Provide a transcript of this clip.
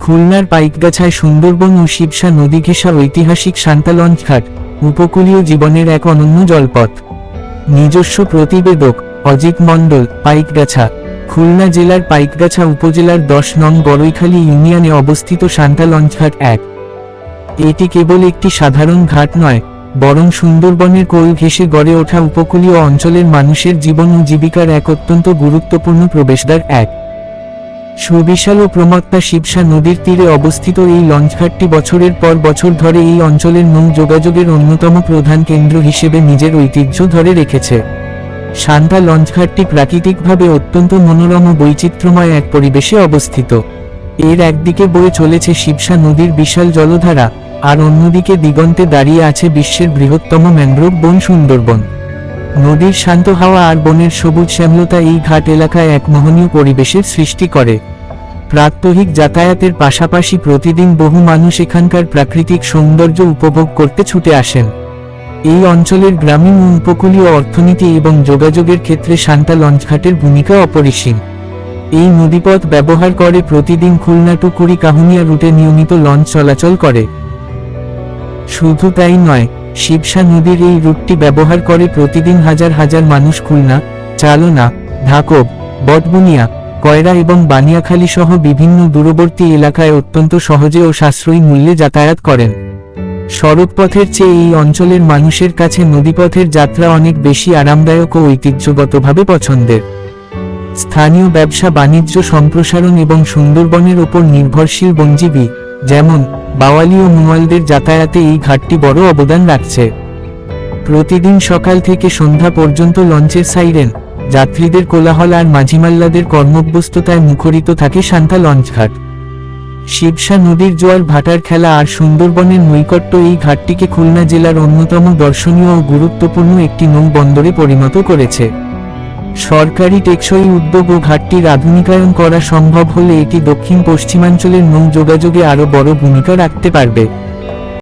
খুলনার পাইকগাছায় সুন্দরবন ও শিবসা নদী ঘেঁষা ঐতিহাসিক সান্তা লঞ্চঘাট উপকূলীয় জীবনের এক অনন্য জলপথ। নিজস্ব প্রতিবেদক অজিত মণ্ডল। পাইকগাছা খুলনা জেলার পাইকগাছা উপজেলার 10 নং বড়ইখালী ইউনিয়নে অবস্থিত সান্তা লঞ্চঘাট 1। এটি কেবল একটি সাধারণ ঘাট নয়, বরং সুন্দরবনের কোল ঘেঁষে গড়ে ওঠা উপকূলীয় অঞ্চলের মানুষের জীবন ও জীবিকার এক অত্যন্ত গুরুত্বপূর্ণ প্রবেশদ্বার। সুবিশাল ও প্রমত্তা শিবসা নদীর তীরে অবস্থিত এই লঞ্চঘাটটি বছরের পর বছর ধরে এই অঞ্চলের নৌ যোগাযোগের অন্যতম প্রধান কেন্দ্র হিসেবে নিজের ঐতিহ্য ধরে রেখেছে। সান্তা লঞ্চঘাটটি প্রাকৃতিকভাবে অত্যন্ত মনোরম ও বৈচিত্র্যময় এক পরিবেশে অবস্থিত। এর একদিকে বয়ে চলেছে শিবসা নদীর বিশাল জলধারা, আর অন্যদিকে দিগন্তে দাঁড়িয়ে আছে বিশ্বের বৃহত্তম ম্যানগ্রোভ বন সুন্দরবন। নদীর শান্ত হাওয়া আর বনের সবুজ শ্যামলতা এই ঘাট এলাকায় এক মোহনীয় পরিবেশের সৃষ্টি করে। প্রাত্যহিক যাতায়াতের পাশাপাশি প্রতিদিন বহু মানুষ এখানকার প্রাকৃতিক সৌন্দর্য উপভোগ করতে ছুটে আসেন। এই অঞ্চলের গ্রামীণ ও উপকূলীয় অর্থনীতি এবং যোগাযোগের ক্ষেত্রে সান্তা লঞ্চঘাটের ভূমিকা অপরিসীম। এই নদীপথ ব্যবহার করে প্রতিদিন খুলনা টু কুড়িকাহুনিয়া রুটে নিয়মিত লঞ্চ চলাচল করে। শুধু তাই নয়, শিবসা নদীর এই রুটটি ব্যবহার করে প্রতিদিন হাজার হাজার মানুষ খুলনা, চালনা, ঢাকব, বটবুনিয়া, কয়রা এবং বানিয়াখালী সহ বিভিন্ন দূরবর্তী এলাকায় অত্যন্ত সহজে ও সাশ্রয়ী মূল্যে যাতায়াত করেন। সড়কপথের চেয়ে এই অঞ্চলের মানুষের কাছে নদীপথের যাত্রা অনেক বেশি আরামদায়ক ও ঐতিহ্যগতভাবে পছন্দের। স্থানীয় ব্যবসা বাণিজ্য সম্প্রসারণ এবং সুন্দরবনের ওপর নির্ভরশীল বনজীবী যেমন বাওয়ালি ও মুয়ালদের যাতায়াতে এই ঘাটটি বড় অবদান রাখছে। প্রতিদিন সকাল থেকে সন্ধ্যা পর্যন্ত লঞ্চের সাইরেন, যাত্রীদের কোলাহল আর মাঝিমাল্লাদের কর্মব্যস্ততায় মুখরিত থাকে সান্তা লঞ্চঘাট। শিবসা নদীর জোয়ার ভাটার খেলা আর সুন্দরবনের নৈকট্য এই ঘাটটিকে খুলনা জেলার অন্যতম দর্শনীয় ও গুরুত্বপূর্ণ একটি নৌ বন্দরে পরিণত করেছে। সরকারি টেকসই উদ্যোগ ও ঘাটটির আধুনিকায়ন করা সম্ভব হলে এটি দক্ষিণ পশ্চিমাঞ্চলের নৌ যোগাযোগে আরও বড় ভূমিকা রাখতে পারবে।